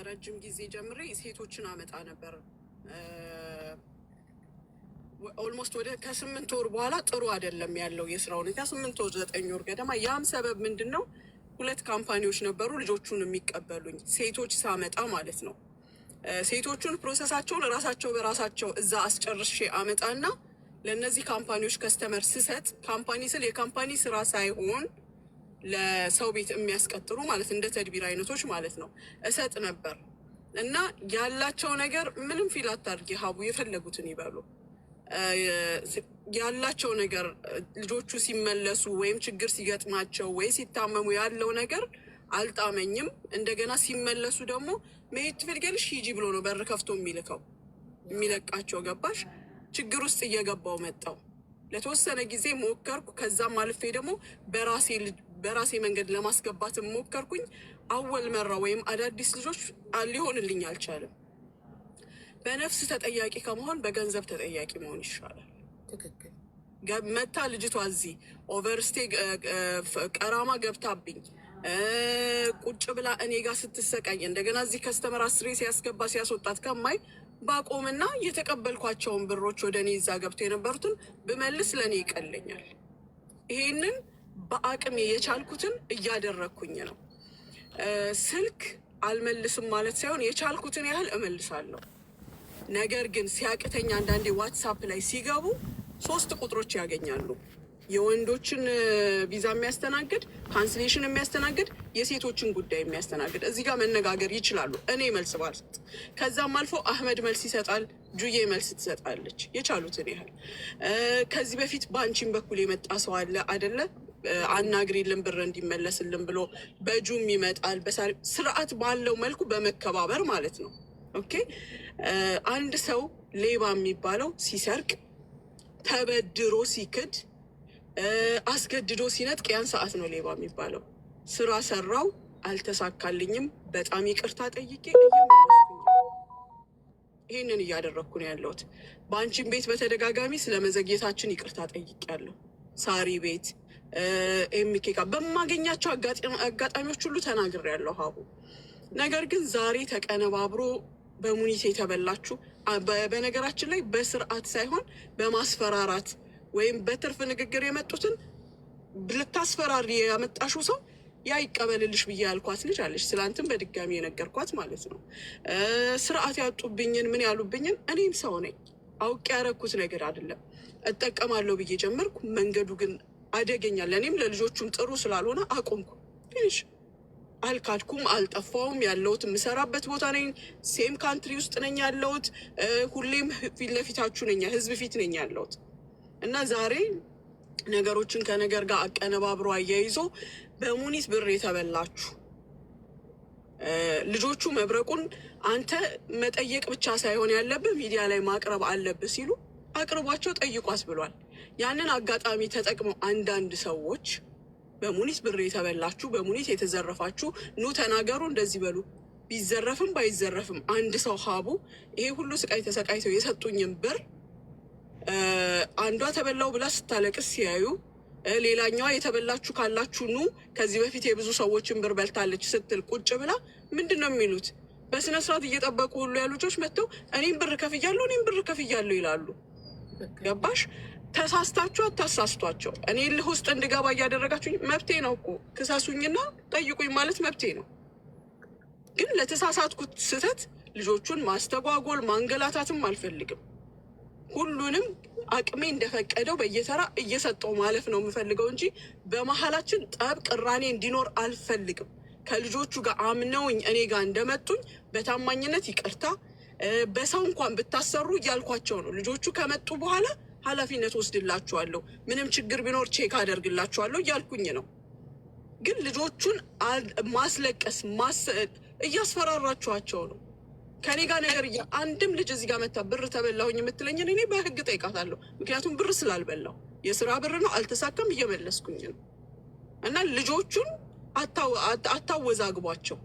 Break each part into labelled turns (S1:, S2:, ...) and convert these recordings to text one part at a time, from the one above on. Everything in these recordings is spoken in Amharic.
S1: ከረጅም ጊዜ ጀምሬ ሴቶችን አመጣ ነበር። ኦልሞስት ወደ ከ8 ወር በኋላ ጥሩ አይደለም ያለው የስራ ሁኔታ 8 ወር 9 ወር ገደማ። ያም ሰበብ ምንድነው? 2 ካምፓኒዎች ነበሩ ልጆቹን የሚቀበሉኝ ሴቶች ሳመጣ ማለት ነው። ሴቶቹን ፕሮሰሳቸውን ራሳቸው በራሳቸው እዛ አስጨርሼ አመጣና ለነዚህ ካምፓኒዎች ከስተመር ስሰጥ፣ ካምፓኒ ስል የካምፓኒ ስራ ሳይሆን ለሰው ቤት የሚያስቀጥሩ ማለት እንደ ተድቢር አይነቶች ማለት ነው እሰጥ ነበር። እና ያላቸው ነገር ምንም ፊል አታርጊ ሀቡ የፈለጉትን ይበሉ። ያላቸው ነገር ልጆቹ ሲመለሱ ወይም ችግር ሲገጥማቸው ወይ ሲታመሙ ያለው ነገር አልጣመኝም። እንደገና ሲመለሱ ደግሞ መሄድ ትፈልጊያለሽ ሂጂ ብሎ ነው በር ከፍቶ የሚለቃቸው። ገባሽ? ችግር ውስጥ እየገባው መጣው። ለተወሰነ ጊዜ ሞከርኩ። ከዛም አልፌ ደግሞ በራሴ መንገድ ለማስገባት ሞከርኩኝ። አወል መራ ወይም አዳዲስ ልጆች ሊሆንልኝ አልቻለም። በነፍስ ተጠያቂ ከመሆን በገንዘብ ተጠያቂ መሆን ይሻላል።
S2: ትክክል።
S1: መታ ልጅቷ እዚህ ኦቨርስቴ ቀራማ ገብታብኝ ቁጭ ብላ እኔ ጋር ስትሰቃይ እንደገና እዚህ ከስተመር አስሬ ሲያስገባ ሲያስወጣት ከማይ ባቆምና የተቀበልኳቸውን ብሮች ወደ እኔ እዛ ገብቶ የነበሩትን ብመልስ ለእኔ ይቀለኛል። ይሄንን በአቅሜ የቻልኩትን እያደረግኩኝ ነው። ስልክ አልመልስም ማለት ሳይሆን የቻልኩትን ያህል እመልሳለሁ። ነገር ግን ሲያቅተኛ አንዳንዴ ዋትሳፕ ላይ ሲገቡ 3 ቁጥሮች ያገኛሉ። የወንዶችን ቪዛ የሚያስተናግድ፣ ካንስሌሽን የሚያስተናግድ፣ የሴቶችን ጉዳይ የሚያስተናግድ። እዚህ ጋር መነጋገር ይችላሉ። እኔ መልስ ባልሰጥ፣ ከዛም አልፎ አህመድ መልስ ይሰጣል፣ ጁዬ መልስ ትሰጣለች። የቻሉትን ያህል ከዚህ በፊት በአንቺን በኩል የመጣ ሰው አለ አይደለ? አናግሪልን ብር እንዲመለስልን ብሎ በጁም ይመጣል። ስርዓት ባለው መልኩ በመከባበር ማለት ነው። ኦኬ። አንድ ሰው ሌባ የሚባለው ሲሰርቅ፣ ተበድሮ ሲክድ፣ አስገድዶ ሲነጥቅ ያን ሰዓት ነው ሌባ የሚባለው። ስራ ሰራው አልተሳካልኝም፣ በጣም ይቅርታ ጠይቄ ይህንን እያደረግኩ ነው ያለሁት። በአንቺን ቤት በተደጋጋሚ ስለ መዘግየታችን ይቅርታ ጠይቄያለሁ። ሳሪ ቤት ኤምኬካ በማገኛቸው አጋጣሚዎች ሁሉ ተናግሬያለሁ ሀቡ። ነገር ግን ዛሬ ተቀነባብሮ በሙኒት የተበላችሁ፣ በነገራችን ላይ በስርዓት ሳይሆን በማስፈራራት ወይም በትርፍ ንግግር የመጡትን ልታስፈራሪ ያመጣሽው ሰው ያ ይቀበልልሽ ብዬ ያልኳት ልጅ አለች። ስላንትም በድጋሚ የነገርኳት ማለት ነው። ስርዓት ያጡብኝን ምን ያሉብኝን እኔም ሰው ነኝ። አውቄ ያረኩት ነገር አይደለም። እጠቀማለሁ ብዬ ጀመርኩ። መንገዱ ግን አደገኛ፣ ለእኔም ለልጆቹም ጥሩ ስላልሆነ አቆምኩ። ትንሽ አልካድኩም፣ አልጠፋውም። ያለሁት የምሰራበት ቦታ ነኝ። ሴም ካንትሪ ውስጥ ነኝ ያለሁት። ሁሌም ፊት ለፊታችሁ ነኝ፣ ህዝብ ፊት ነኝ ያለሁት። እና ዛሬ ነገሮችን ከነገር ጋር አቀነባብሮ አያይዞ በሙኒት ብር የተበላችሁ ልጆቹ መብረቁን አንተ መጠየቅ ብቻ ሳይሆን ያለብህ ሚዲያ ላይ ማቅረብ አለብህ ሲሉ አቅርቧቸው ጠይቋት ብሏል። ያንን አጋጣሚ ተጠቅመው አንዳንድ ሰዎች በሙኒት ብር የተበላችሁ፣ በሙኒት የተዘረፋችሁ ኑ ተናገሩ፣ እንደዚህ በሉ። ቢዘረፍም ባይዘረፍም አንድ ሰው ሀቡ ይሄ ሁሉ ስቃይ ተሰቃይተው የሰጡኝም ብር አንዷ ተበላው ብላ ስታለቅስ ሲያዩ፣ ሌላኛዋ የተበላችሁ ካላችሁ ኑ ከዚህ በፊት የብዙ ሰዎችን ብር በልታለች ስትል ቁጭ ብላ ምንድን ነው የሚሉት? በስነ ስርዓት እየጠበቁ ሁሉ ያሉ ልጆች መጥተው እኔም ብር ከፍያለሁ ይላሉ። ገባሽ? ተሳስታችሁ አታሳስቷቸው። እኔ ልህ ውስጥ እንድገባ እያደረጋችሁኝ መብቴ ነው እኮ ክሳሱኝና ጠይቁኝ ማለት መብቴ ነው። ግን ለተሳሳትኩት ስህተት ልጆቹን ማስተጓጎል ማንገላታትም አልፈልግም። ሁሉንም አቅሜ እንደፈቀደው በየተራ እየሰጠው ማለፍ ነው የምፈልገው እንጂ በመሀላችን ጠብ ቅራኔ እንዲኖር አልፈልግም። ከልጆቹ ጋር አምነውኝ እኔ ጋር እንደመጡኝ በታማኝነት ይቅርታ፣ በሰው እንኳን ብታሰሩ እያልኳቸው ነው። ልጆቹ ከመጡ በኋላ ኃላፊነት ወስድላችኋለሁ፣ ምንም ችግር ቢኖር ቼክ አደርግላችኋለሁ እያልኩኝ ነው። ግን ልጆቹን ማስለቀስ እያስፈራራችኋቸው ነው። ከኔ ጋር ነገር አንድም ልጅ እዚህ ጋር መታ ብር ተበላሁኝ የምትለኝን እኔ በህግ ጠይቃታለሁ። ምክንያቱም ብር ስላልበላው የስራ ብር ነው፣ አልተሳካም፣ እየመለስኩኝ ነው። እና ልጆቹን አታወዛግቧቸው፣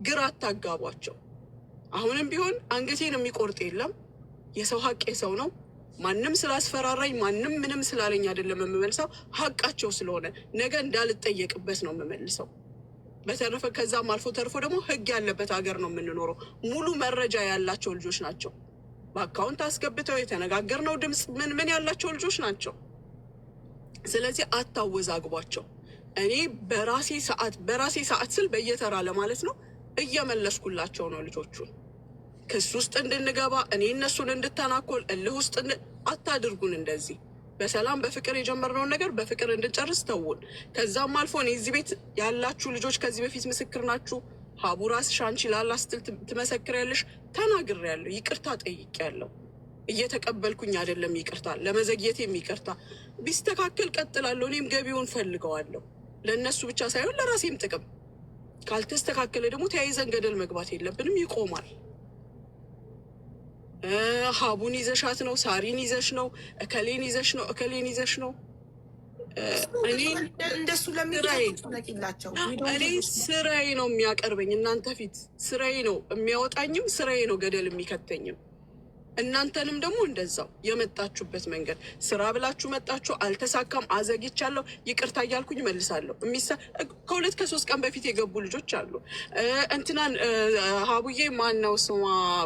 S1: ግራ አታጋቧቸው። አሁንም ቢሆን አንገቴን የሚቆርጥ የለም። የሰው ሀቅ የሰው ነው። ማንም ስላስፈራራኝ ማንም ምንም ስላለኝ አይደለም የምመልሰው፣ ሀቃቸው ስለሆነ ነገ እንዳልጠየቅበት ነው የምመልሰው። በተረፈ ከዛም አልፎ ተርፎ ደግሞ ህግ ያለበት ሀገር ነው የምንኖረው። ሙሉ መረጃ ያላቸው ልጆች ናቸው። በአካውንት አስገብተው የተነጋገርነው ድምፅ ምን ያላቸው ልጆች ናቸው። ስለዚህ አታወዛግቧቸው። እኔ በራሴ ሰዓት ስል በየተራ ለማለት ነው እየመለስኩላቸው ነው ልጆቹን። ክስ ውስጥ እንድንገባ እኔ እነሱን እንድተናኮል እልህ ውስጥ አታድርጉን። እንደዚህ በሰላም በፍቅር የጀመርነውን ነገር በፍቅር እንድንጨርስ ተውን። ከዛም አልፎ እኔ እዚህ ቤት ያላችሁ ልጆች ከዚህ በፊት ምስክር ናችሁ። ሀቡ ራስሽ አንቺ ላላ ስትል ትመሰክሪያለሽ። ተናግሬያለሁ፣ ይቅርታ ጠይቄያለሁ። እየተቀበልኩኝ አይደለም ይቅርታ፣ ለመዘግየቴም ይቅርታ። ቢስተካከል ቀጥላለሁ። እኔም ገቢውን ፈልገዋለሁ፣ ለእነሱ ብቻ ሳይሆን ለራሴም ጥቅም። ካልተስተካከለ ደግሞ ተያይዘን ገደል መግባት የለብንም፣ ይቆማል። ሀቡን ይዘሻት ነው፣ ሳሪን ይዘሽ ነው፣ እከሌን ይዘሽ ነው፣ እከሌን ይዘሽ ነው። እኔ
S2: እንደሱ ለሚላቸው
S1: እኔ ስራዬ ነው የሚያቀርበኝ እናንተ ፊት፣ ስራዬ ነው የሚያወጣኝም፣ ስራዬ ነው ገደል የሚከተኝም። እናንተንም ደግሞ እንደዛው የመጣችሁበት መንገድ ስራ ብላችሁ መጣችሁ፣ አልተሳካም፣ አዘግቻለሁ፣ ይቅርታ እያልኩኝ መልሳለሁ። ከ2 ከ3 ቀን በፊት የገቡ ልጆች አሉ። እንትናን ሀቡዬ ማነው ስሟ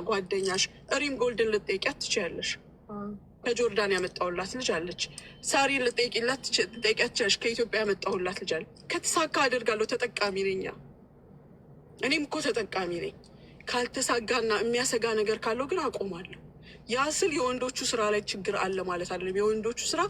S1: ጓደኛሽ ሪም ጎልድን ልጠይቂያት ትችያለሽ። ከጆርዳን ያመጣሁላት ልጅ አለች። ሳሪን ልጠይቂላት ትጠይቂያት ትችያለሽ። ከኢትዮጵያ ያመጣሁላት ልጅ አለ። ከተሳካ አደርጋለሁ፣ ተጠቃሚ ነኝ። እኔም እኮ ተጠቃሚ ነኝ። ካልተሳጋና የሚያሰጋ ነገር ካለው ግን አቆማለሁ። ያ ስል የወንዶቹ ስራ ላይ ችግር አለ ማለት አይደለም። የወንዶቹ ስራ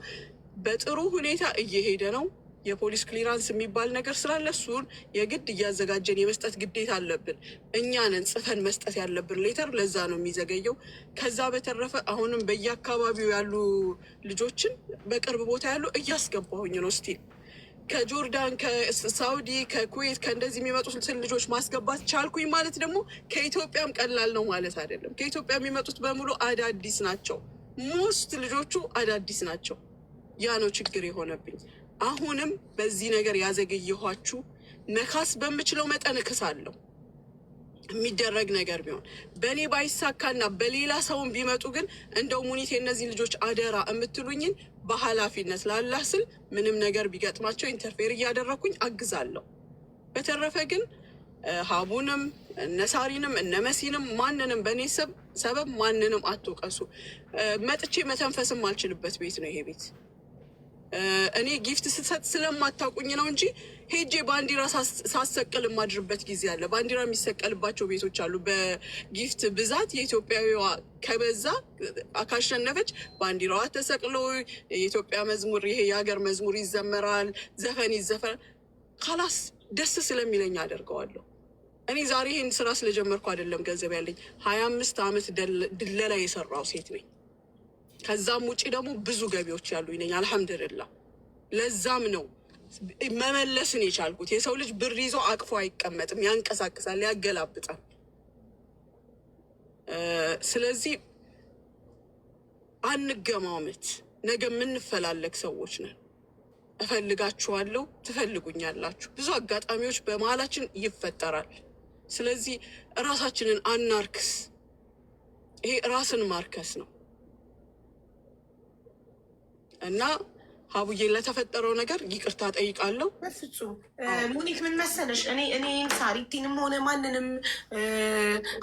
S1: በጥሩ ሁኔታ እየሄደ ነው። የፖሊስ ክሊራንስ የሚባል ነገር ስላለ እሱን የግድ እያዘጋጀን የመስጠት ግዴታ አለብን። እኛንን ጽፈን መስጠት ያለብን ሌተር፣ ለዛ ነው የሚዘገየው። ከዛ በተረፈ አሁንም በየአካባቢው ያሉ ልጆችን በቅርብ ቦታ ያሉ እያስገባሁኝ ነው። ስቲል ከጆርዳን፣ ከሳውዲ፣ ከኩዌት ከእንደዚህ የሚመጡትን ልጆች ማስገባት ቻልኩኝ ማለት ደግሞ ከኢትዮጵያም ቀላል ነው ማለት አይደለም። ከኢትዮጵያ የሚመጡት በሙሉ አዳዲስ ናቸው። ሞስት ልጆቹ አዳዲስ ናቸው። ያ ነው ችግር የሆነብኝ። አሁንም በዚህ ነገር ያዘገየኋችሁ መካስ በምችለው መጠን እክሳለሁ። የሚደረግ ነገር ቢሆን በእኔ ባይሳካና በሌላ ሰውን ቢመጡ ግን እንደው ሙኒት የእነዚህ ልጆች አደራ የምትሉኝን በኃላፊነት ላላህ ስል ምንም ነገር ቢገጥማቸው ኢንተርፌር እያደረግኩኝ አግዛለሁ። በተረፈ ግን ሀቡንም እነሳሪንም እነመሲንም ማንንም በእኔ ሰበብ ማንንም አትውቀሱ። መጥቼ መተንፈስም አልችልበት ቤት ነው ይሄ ቤት። እኔ ጊፍት ስትሰጥ ስለማታውቁኝ ነው እንጂ ሄጄ ባንዲራ ሳሰቅል የማድርበት ጊዜ አለ። ባንዲራ የሚሰቀልባቸው ቤቶች አሉ። በጊፍት ብዛት የኢትዮጵያዊዋ ከበዛ ካሸነፈች ባንዲራዋ ተሰቅሎ የኢትዮጵያ መዝሙር፣ ይሄ የሀገር መዝሙር ይዘመራል፣ ዘፈን ይዘፈራል። ካላስ ደስ ስለሚለኝ አደርገዋለሁ። እኔ ዛሬ ይህን ስራ ስለጀመርኩ አይደለም ገንዘብ ያለኝ። 25 ዓመት ድለላ የሰራው ሴት ነኝ። ከዛም ውጭ ደግሞ ብዙ ገቢዎች ያሉ ነኝ አልሐምድልላህ። ለዛም ነው መመለስን የቻልኩት። የሰው ልጅ ብር ይዞ አቅፎ አይቀመጥም፣ ያንቀሳቅሳል፣ ያገላብጣል። ስለዚህ አንገማመት። ነገ የምንፈላለግ ሰዎች ነን። እፈልጋችኋለሁ፣ ትፈልጉኛላችሁ። ብዙ አጋጣሚዎች በመሀላችን ይፈጠራል። ስለዚህ እራሳችንን አናርክስ። ይሄ ራስን ማርከስ ነው እና ሀቡዬ ለተፈጠረው ነገር ይቅርታ ጠይቃለሁ።
S2: በፍጹም ሙኒት ምን መሰለሽ፣ እኔ ሳሪቲንም ሆነ ማንንም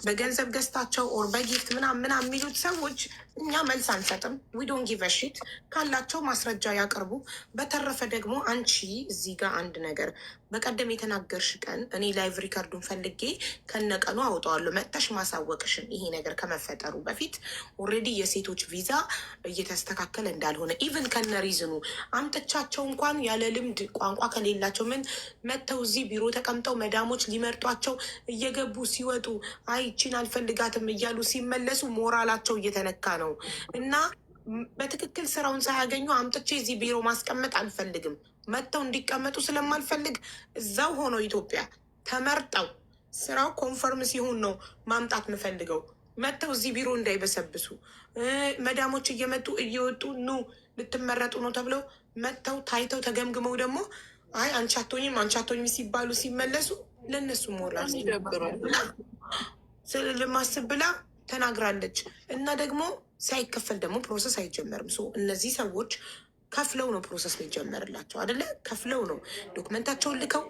S2: በገንዘብ ገዝታቸው ኦር በጊፍት ምናምን የሚሉት ሰዎች እኛ መልስ አንሰጥም። ዊዶን ጊቭ ሺት። ካላቸው ማስረጃ ያቀርቡ። በተረፈ ደግሞ አንቺ እዚህ ጋር አንድ ነገር በቀደም የተናገርሽ ቀን እኔ ላይቭ ሪከርዱን ፈልጌ ከነቀኑ አውጠዋለሁ። መጥተሽ ማሳወቅሽን ይሄ ነገር ከመፈጠሩ በፊት ኦልሬዲ የሴቶች ቪዛ እየተስተካከለ እንዳልሆነ ኢቨን ከነ ሪዝኑ አምጥቻቸው እንኳን ያለ ልምድ ቋንቋ ከሌላቸው ምን መጥተው እዚህ ቢሮ ተቀምጠው መዳሞች ሊመርጧቸው እየገቡ ሲወጡ አይቺን አልፈልጋትም እያሉ ሲመለሱ ሞራላቸው እየተነካ ነው። እና በትክክል ስራውን ሳያገኙ አምጥቼ እዚህ ቢሮ ማስቀመጥ አልፈልግም። መጥተው እንዲቀመጡ ስለማልፈልግ እዛው ሆኖ ኢትዮጵያ ተመርጠው ስራው ኮንፈርም ሲሆን ነው ማምጣት የምፈልገው። መጥተው እዚህ ቢሮ እንዳይበሰብሱ መዳሞች እየመጡ እየወጡ ኑ ልትመረጡ ነው ተብለው መጥተው ታይተው ተገምግመው ደግሞ አይ አንቺ አትሆኝም ሲባሉ ሲመለሱ ለእነሱ ሞራል ስለማስብ ብላ ተናግራለች። እና ደግሞ ሳይከፈል ደግሞ ፕሮሰስ አይጀመርም። እነዚህ ሰዎች ከፍለው ነው ፕሮሰስ የሚጀመርላቸው አይደለ? ከፍለው ነው ዶክመንታቸውን ልከው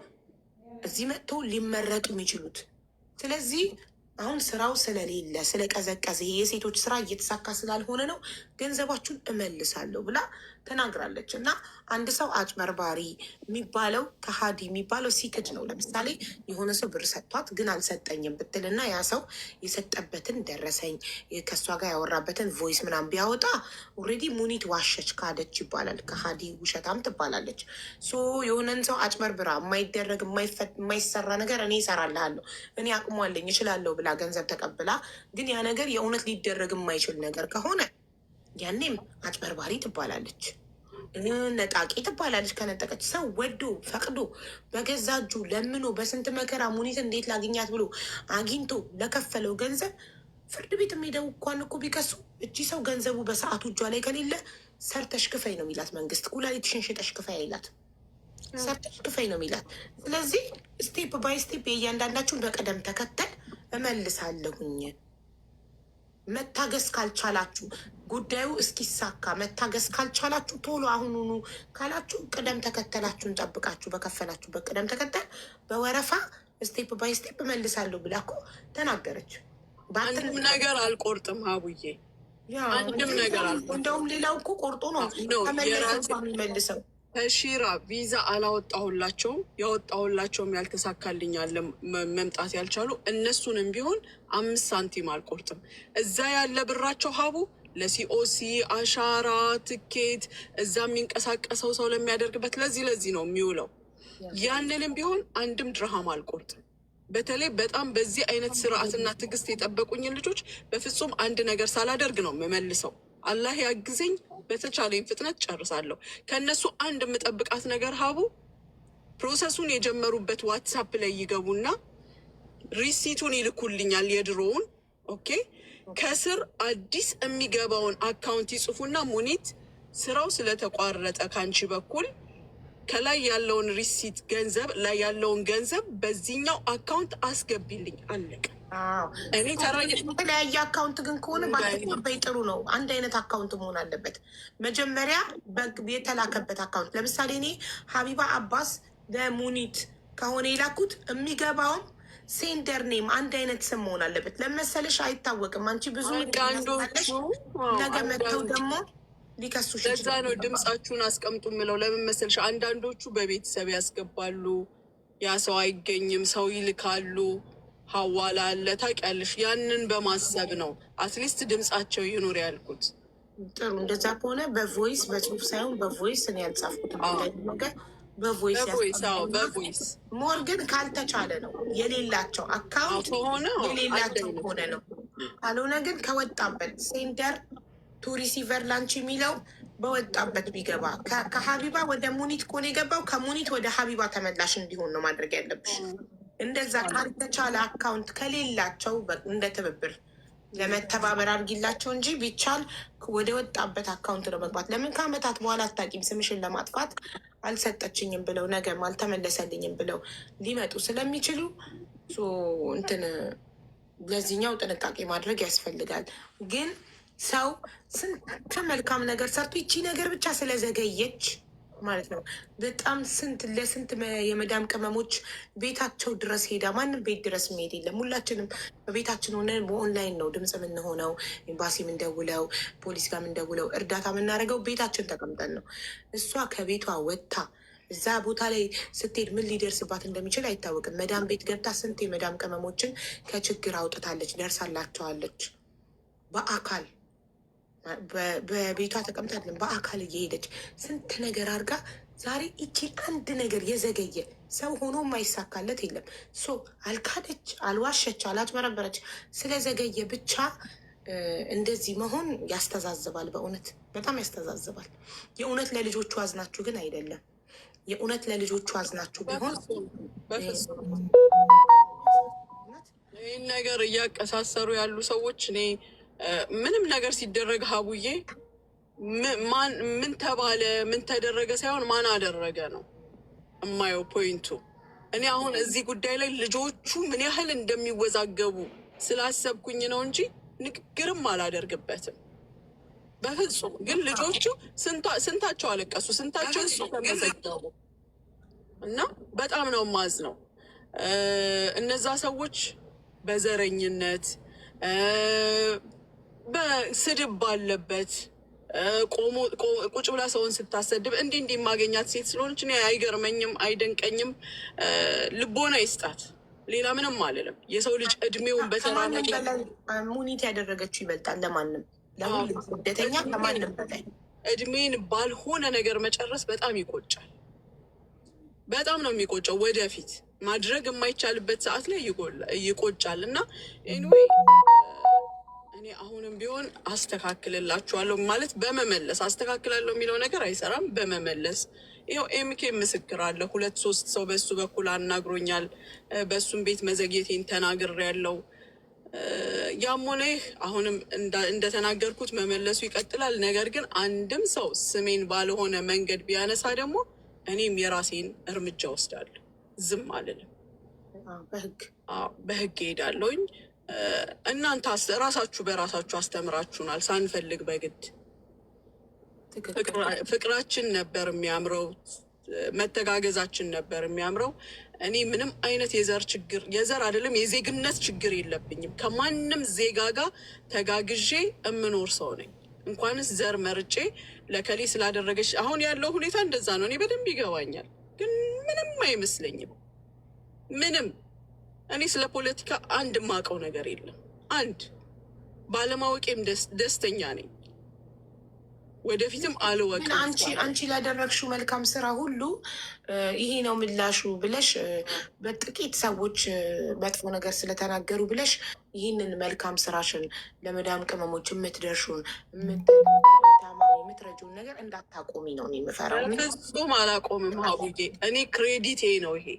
S2: እዚህ መጥተው ሊመረጡ የሚችሉት። ስለዚህ አሁን ስራው ስለሌለ ስለቀዘቀዘ የሴቶች ስራ እየተሳካ ስላልሆነ ነው ገንዘባችሁን እመልሳለሁ ብላ ተናግራለች። እና አንድ ሰው አጭበርባሪ የሚባለው ከሃዲ የሚባለው ሲክድ ነው። ለምሳሌ የሆነ ሰው ብር ሰጥቷት ግን አልሰጠኝም ብትልና ያ ሰው የሰጠበትን ደረሰኝ ከእሷ ጋር ያወራበትን ቮይስ ምናምን ቢያወጣ ኦልሬዲ ሙኒት ዋሸች፣ ካደች ይባላል። ከሃዲ ውሸታም ትባላለች። ሶ የሆነን ሰው አጭበርብራ የማይደረግ የማይሰራ ነገር እኔ እሰራልሃለሁ እኔ አቅሟለኝ እችላለሁ ብላ ገንዘብ ተቀብላ ግን ያ ነገር የእውነት ሊደረግ የማይችል ነገር ከሆነ ያኔም አጭበርባሪ ትባላለች፣ ነጣቂ ትባላለች። ከነጠቀች ሰው ወዶ ፈቅዶ በገዛ እጁ ለምኖ በስንት መከራ ሙኒት እንዴት ላግኛት ብሎ አግኝቶ ለከፈለው ገንዘብ ፍርድ ቤት የሚሄደው እንኳን እኮ ቢከሱ እቺ ሰው ገንዘቡ በሰዓቱ እጇ ላይ ከሌለ ሰርተሽ ክፈይ ነው የሚላት መንግስት። ኩላሊትሽን ሽጠሽ ክፈይ አይላት፣ ሰርተሽ ክፈይ ነው የሚላት። ስለዚህ ስቴፕ ባይ ስቴፕ የእያንዳንዳችሁን በቅደም ተከተል እመልሳለሁኝ። መታገስ ካልቻላችሁ ጉዳዩ እስኪሳካ መታገስ ካልቻላችሁ ቶሎ አሁኑኑ ካላችሁ ቅደም ተከተላችሁን ጠብቃችሁ በከፈላችሁበት ቅደም ተከተል በወረፋ ስቴፕ ባይ ስቴፕ እመልሳለሁ ብላ እኮ ተናገረች።
S1: አንድም ነገር አልቆርጥም ሀቡዬ፣ አንድም ነገር አልቆርጥም።
S2: እንደውም ሌላው እኮ ቆርጦ ነው ተመለሰ የሚመልሰው።
S1: ከሺራ ቪዛ አላወጣሁላቸውም፣ ያወጣሁላቸውም ያልተሳካልኛል መምጣት ያልቻሉ እነሱንም ቢሆን 5 ሳንቲም አልቆርጥም። እዛ ያለ ብራቸው ሀቡ ለሲኦሲ አሻራ፣ ትኬት እዛ የሚንቀሳቀሰው ሰው ለሚያደርግበት ለዚህ ነው የሚውለው። ያንንም ቢሆን አንድም ድርሃም አልቆርጥም። በተለይ በጣም በዚህ አይነት ስርዓትና ትዕግስት የጠበቁኝን ልጆች በፍጹም አንድ ነገር ሳላደርግ ነው የምመልሰው። አላህ ያግዘኝ፣ በተቻለኝ ፍጥነት ጨርሳለሁ። ከእነሱ አንድ የምጠብቃት ነገር ሀቡ ፕሮሰሱን የጀመሩበት ዋትሳፕ ላይ ይገቡና ሪሲቱን ይልኩልኛል፣ የድሮውን ኦኬ። ከስር አዲስ የሚገባውን አካውንት ይጽፉና ሙኒት ስራው ስለተቋረጠ ካንቺ በኩል ከላይ ያለውን ሪሲት ገንዘብ ላይ ያለውን ገንዘብ በዚህኛው አካውንት አስገቢልኝ፣ አለቀ። እኔ
S2: የተለያየ አካውንት ግን ከሆነ ባይ ጥሩ ነው። አንድ አይነት አካውንት መሆን አለበት። መጀመሪያ የተላከበት አካውንት ለምሳሌ እኔ ሀቢባ አባስ ለሙኒት ከሆነ የላኩት የሚገባውም ሴንደር ኔም አንድ አይነት ስም መሆን አለበት። ለመሰለሽ አይታወቅም። አንቺ ብዙ ነገ መጥተው ደግሞ ሊከሱሽ።
S1: ለዛ ነው ድምፃችሁን አስቀምጡ የምለው። ለምን መሰለሽ አንዳንዶቹ በቤተሰብ ያስገባሉ፣ ያ ሰው አይገኝም፣ ሰው ይልካሉ፣ ሀዋላ አለ ታውቂያለሽ። ያንን በማሰብ ነው አትሊስት ድምፃቸው ይኑር ያልኩት።
S2: ጥሩ እንደዛ ከሆነ በቮይስ በጽሁፍ ሳይሆን በቮይስ እኔ ያልጻፍኩት ነገር በቮይስ ሞር ግን ካልተቻለ ነው የሌላቸው አካውንት የሌላቸው ከሆነ ነው። ካልሆነ ግን ከወጣበት ሴንደር ቱ ሪሲቨር ላንች የሚለው በወጣበት ቢገባ ከሀቢባ ወደ ሙኒት ከሆነ የገባው ከሙኒት ወደ ሀቢባ ተመላሽ እንዲሆን ነው ማድረግ ያለብሽ። እንደዛ ካልተቻለ አካውንት ከሌላቸው እንደ ትብብር ለመተባበር አድርጊላቸው እንጂ ቢቻል ወደ ወጣበት አካውንት ነው መግባት። ለምን ከአመታት በኋላ አታውቂም፣ ስምሽን ለማጥፋት አልሰጠችኝም ብለው ነገም አልተመለሰልኝም ብለው ሊመጡ ስለሚችሉ እንትን ለዚህኛው ጥንቃቄ ማድረግ ያስፈልጋል። ግን ሰው ስንት መልካም ነገር ሰርቶ ይቺ ነገር ብቻ ስለዘገየች ማለት ነው በጣም ለስንት የመዳም ቅመሞች ቤታቸው ድረስ ሄዳ፣ ማንም ቤት ድረስ መሄድ የለም። ሁላችንም በቤታችን ሆነ በኦንላይን ነው ድምፅ የምንሆነው፣ ኤምባሲ የምንደውለው፣ ፖሊስ ጋር የምንደውለው፣ እርዳታ የምናደርገው ቤታችን ተቀምጠን ነው። እሷ ከቤቷ ወጥታ እዛ ቦታ ላይ ስትሄድ ምን ሊደርስባት እንደሚችል አይታወቅም። መዳም ቤት ገብታ ስንት የመዳም ቅመሞችን ከችግር አውጥታለች፣ ደርሳላቸዋለች። በአካል በቤቷ ተቀምጣለን በአካል እየሄደች ስንት ነገር አድርጋ ዛሬ ይቺን አንድ ነገር የዘገየ ሰው ሆኖ የማይሳካለት የለም። አልካደች፣ አልዋሸች፣ አላጭበረበረች ስለዘገየ ብቻ እንደዚህ መሆን ያስተዛዝባል። በእውነት በጣም ያስተዛዝባል። የእውነት ለልጆቹ አዝናችሁ ግን አይደለም። የእውነት ለልጆቹ አዝናችሁ ቢሆን
S1: ይህን ነገር እያቀሳሰሩ ያሉ ሰዎች እኔ ምንም ነገር ሲደረግ ሀቡዬ ምን ተባለ ምን ተደረገ ሳይሆን ማን አደረገ ነው እማየው ፖይንቱ። እኔ አሁን እዚህ ጉዳይ ላይ ልጆቹ ምን ያህል እንደሚወዛገቡ ስላሰብኩኝ ነው እንጂ ንግግርም አላደርግበትም በፍጹም። ግን ልጆቹ ስንታቸው አለቀሱ፣ ስንታቸው ተመዘገቡ እና በጣም ነው ማዝ ነው። እነዛ ሰዎች በዘረኝነት በስድብ ባለበት ቁጭ ብላ ሰውን ስታሰድብ እንዲህ የማገኛት ሴት ስለሆነች እኔ አይገርመኝም፣ አይደንቀኝም። ልቦና ይስጣት። ሌላ ምንም አልልም። የሰው ልጅ እድሜውን
S2: ከማንም በላይ ሙኒት ያደረገችው ይበልጣል። ለማንም ለሁሉም ስደተኛ ከማንም በላይ
S1: እድሜን ባልሆነ ነገር መጨረስ በጣም ይቆጫል። በጣም ነው የሚቆጨው። ወደፊት ማድረግ የማይቻልበት ሰዓት ላይ ይቆጫል። እና ኤኒዌይ እኔ አሁንም ቢሆን አስተካክልላችኋለሁ ማለት በመመለስ አስተካክላለሁ የሚለው ነገር አይሰራም። በመመለስ ይኸው ኤምኬ ምስክር አለ። 2-3 ሰው በሱ በኩል አናግሮኛል። በሱም ቤት መዘግየቴን ተናግሬያለሁ። ያም ሆነ ይህ አሁንም እንደተናገርኩት መመለሱ ይቀጥላል። ነገር ግን አንድም ሰው ስሜን ባልሆነ መንገድ ቢያነሳ ደግሞ እኔም የራሴን እርምጃ ወስዳለሁ። ዝም አልልም። በህግ ሄዳለሁኝ። እናንተ ራሳችሁ በራሳችሁ አስተምራችሁናል ሳንፈልግ በግድ። ፍቅራችን ነበር የሚያምረው፣ መተጋገዛችን ነበር የሚያምረው። እኔ ምንም አይነት የዘር አይደለም የዜግነት ችግር የለብኝም። ከማንም ዜጋ ጋር ተጋግዤ የምኖር ሰው ነኝ። እንኳንስ ዘር መርጬ ለከሌ ስላደረገች አሁን ያለው ሁኔታ እንደዛ ነው። እኔ በደንብ ይገባኛል፣ ግን ምንም አይመስለኝም። ምንም እኔ ስለ ፖለቲካ አንድ የማውቀው ነገር የለም። አንድ ባለማወቄም ደስተኛ ነኝ። ወደፊትም አልወቅም።
S2: አንቺ ላደረግሽው መልካም ስራ ሁሉ ይሄ ነው ምላሹ ብለሽ በጥቂት ሰዎች መጥፎ ነገር ስለተናገሩ ብለሽ ይህንን መልካም ስራሽን ለመዳም ቅመሞች የምትደርሹን የምትረጂውን ነገር እንዳታቆሚ ነው የምፈራው።
S1: ፍጹም አላቆምም ሀቡዬ። እኔ ክሬዲት ነው ይሄ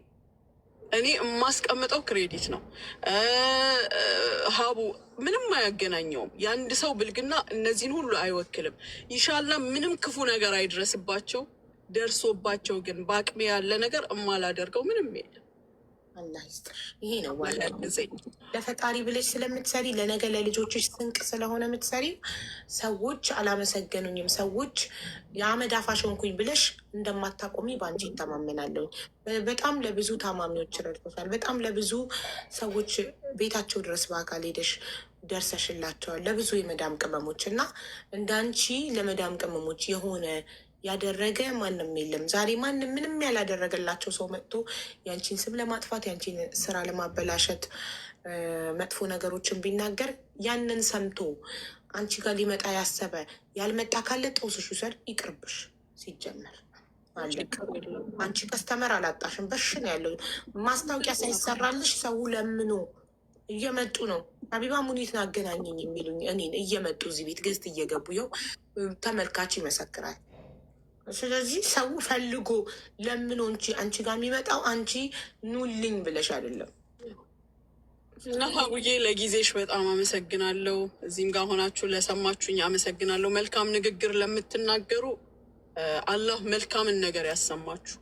S1: እኔ የማስቀምጠው ክሬዲት ነው። ሀቡ ምንም አያገናኘውም። የአንድ ሰው ብልግና እነዚህን ሁሉ አይወክልም። ይሻልና ምንም ክፉ ነገር አይድረስባቸው። ደርሶባቸው ግን በአቅሜ ያለ ነገር እማላደርገው ምንም የለም።
S2: አላህ ይስጥሽ። ይሄ ነው ዋናው። ለፈጣሪ ብለሽ ስለምትሰሪ ለነገ ለልጆችሽ ስንቅ ስለሆነ የምትሰሪ። ሰዎች አላመሰገኑኝም፣ ሰዎች የአመድ አፋሽ ሆንኩኝ ብለሽ እንደማታቆሚ በአንቺ ይተማመናለሁ። በጣም ለብዙ ታማሚዎች ረድቶሻል። በጣም ለብዙ ሰዎች ቤታቸው ድረስ በአካል ሄደሽ ደርሰሽላቸዋል፣ ለብዙ የመዳም ቅመሞች እና እንዳንቺ ለመዳም ቅመሞች የሆነ ያደረገ ማንም የለም። ዛሬ ማንም ምንም ያላደረገላቸው ሰው መጥቶ ያንቺን ስም ለማጥፋት ያንቺን ስራ ለማበላሸት መጥፎ ነገሮችን ቢናገር ያንን ሰምቶ አንቺ ጋር ሊመጣ ያሰበ ያልመጣ ካለ ጦስሽ ውሰድ፣ ይቅርብሽ። ሲጀመር አንቺ ከስተመር አላጣሽም። በሽን ያለው ማስታወቂያ ሳይሰራልሽ ሰው ለምኖ እየመጡ ነው። ሀቢባ ሙኒትን አገናኘኝ የሚሉኝ እኔን እየመጡ እዚህ ቤት ገዝት እየገቡ ይኸው ተመልካች ይመሰክራል። ስለዚህ ሰው ፈልጎ ለምኖ እንጂ አንቺ ጋር የሚመጣው አንቺ ኑልኝ ብለሽ አይደለም።
S1: እና ሀቡዬ ለጊዜሽ በጣም አመሰግናለሁ። እዚህም ጋር ሆናችሁ ለሰማችሁኝ አመሰግናለሁ። መልካም ንግግር ለምትናገሩ አላህ መልካምን ነገር ያሰማችሁ።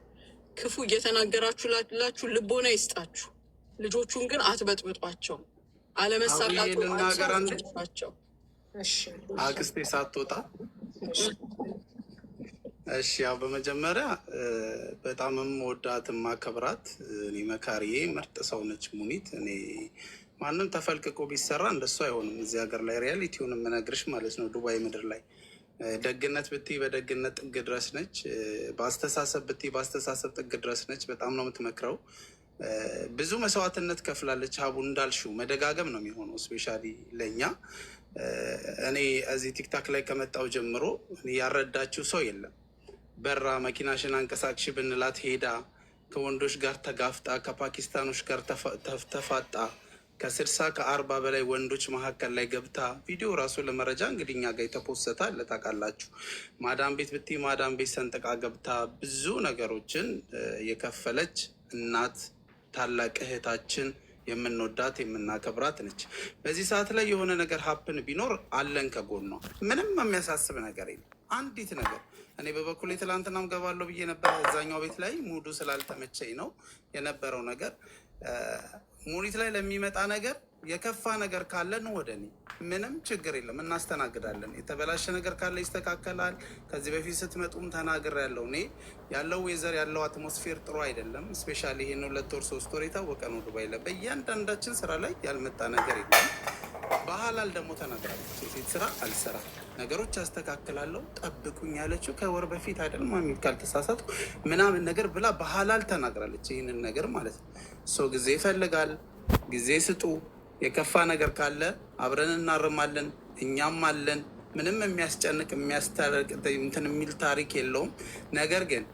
S1: ክፉ እየተናገራችሁ ላላችሁ ልቦና ይስጣችሁ። ልጆቹን ግን አትበጥብጧቸው። አለመሳቃቸው
S3: አክስቴ ሳትወጣ እሺ፣ ያው በመጀመሪያ በጣም የምወዳት የማከብራት እኔ መካሪዬ ምርጥ ሰው ነች ሙኒት። እኔ ማንም ተፈልቅቆ ቢሰራ እንደሱ አይሆንም። እዚህ ሀገር ላይ ሪያሊቲውን የምነግርሽ ማለት ነው። ዱባይ ምድር ላይ ደግነት ብትይ በደግነት ጥግ ድረስ ነች። በአስተሳሰብ ብትይ በአስተሳሰብ ጥግ ድረስ ነች። በጣም ነው የምትመክረው። ብዙ መስዋዕትነት ከፍላለች። ሀቡ እንዳልሽው መደጋገም ነው የሚሆነው። ስፔሻሊ ለእኛ እኔ እዚህ ቲክታክ ላይ ከመጣው ጀምሮ ያረዳችው ሰው የለም። በራ መኪናሽን አንቀሳቅሽ ብንላት ሄዳ ከወንዶች ጋር ተጋፍጣ ከፓኪስታኖች ጋር ተፋጣ ከ60 ከ40 በላይ ወንዶች መካከል ላይ ገብታ ቪዲዮ ራሱ ለመረጃ እንግዲህ እኛ ጋር የተፖሰተ አለ ታውቃላችሁ። ማዳም ቤት ብትይ ማዳም ቤት ሰንጥቃ ገብታ ብዙ ነገሮችን የከፈለች እናት ታላቅ እህታችን የምንወዳት የምናከብራት ነች። በዚህ ሰዓት ላይ የሆነ ነገር ሀፕን ቢኖር አለን ከጎኗ። ምንም የሚያሳስብ ነገር የለም። አንዲት ነገር እኔ በበኩሌ ትላንትናም ገባለሁ ብዬ ነበር። እዛኛው ቤት ላይ ሙዱ ስላልተመቸኝ ነው የነበረው ነገር። ሙኒት ላይ ለሚመጣ ነገር የከፋ ነገር ካለ ነው ወደ እኔ ምንም ችግር የለም፣ እናስተናግዳለን። የተበላሸ ነገር ካለ ይስተካከላል። ከዚህ በፊት ስትመጡም ተናግሬያለሁ። እኔ ያለው ዌዘር ያለው አትሞስፌር ጥሩ አይደለም። ስፔሻሊ ይሄን 2 ወር 3 ወር የታወቀ ነው ዱባይ ላይ በእያንዳንዳችን ስራ ላይ ያልመጣ ነገር የለም። በሐላል ደግሞ ተናግራለች። የሴት ስራ አልሰራም፣ ነገሮች አስተካክላለሁ ጠብቁኝ ያለችው ከወር በፊት አይደል ማሚ ካልተሳሳትኩ ምናምን ነገር ብላ በሐላል ተናግራለች። ይህንን ነገር ማለት ነው። ሰው ጊዜ ይፈልጋል። ጊዜ ስጡ። የከፋ ነገር ካለ አብረን እናርማለን። እኛም አለን። ምንም የሚያስጨንቅ የሚያስታርቅ እንትን የሚል ታሪክ የለውም። ነገር ግን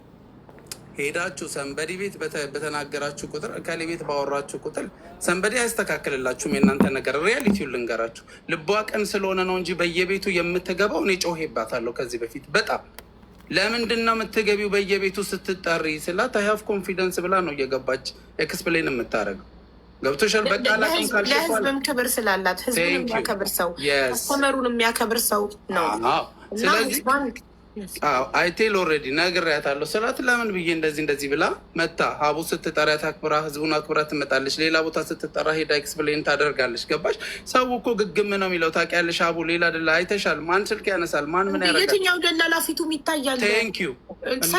S3: ሄዳችሁ ሰንበዲ ቤት በተናገራችሁ ቁጥር እከሌ ቤት ባወራችሁ ቁጥር ሰንበዲ አያስተካክልላችሁም። የእናንተ ነገር ሪያሊቲውን ልንገራችሁ። ልቧ ቀን ስለሆነ ነው እንጂ በየቤቱ የምትገባው እኔ ጮሄባታለሁ ከዚህ በፊት በጣም። ለምንድን ነው የምትገቢው በየቤቱ ስትጠሪ ስላት አይ ሃቭ ኮንፊደንስ ብላ ነው እየገባች ኤክስፕሌን የምታደርገው። ገብቶሻል? በቃ
S2: ለህዝብም ክብር ስላላት ህዝብን የሚያከብር ሰው አስተመሩን የሚያከብር ሰው ነው።
S3: ስለዚህ አይቴል ኦልሬዲ ነግሬያታለሁ ስላት ለምን ብዬ እንደዚህ ብላ መታ ሀቡ ስትጠሪያት አክብራ ህዝቡን አክብራ ትመጣለች። ሌላ ቦታ ስትጠራ ሄዳ ኤክስፕሌን ታደርጋለች። ገባሽ? ሰው እኮ ግግም ነው የሚለው ታውቂያለሽ። ሀቡ ሌላ ደላ አይተሻል። ማን ስልክ ያነሳል? ማን ምን ያደርጋል?
S2: የትኛው ደላላ ፊቱም ይታያል።
S3: ቴንኪዩ። እና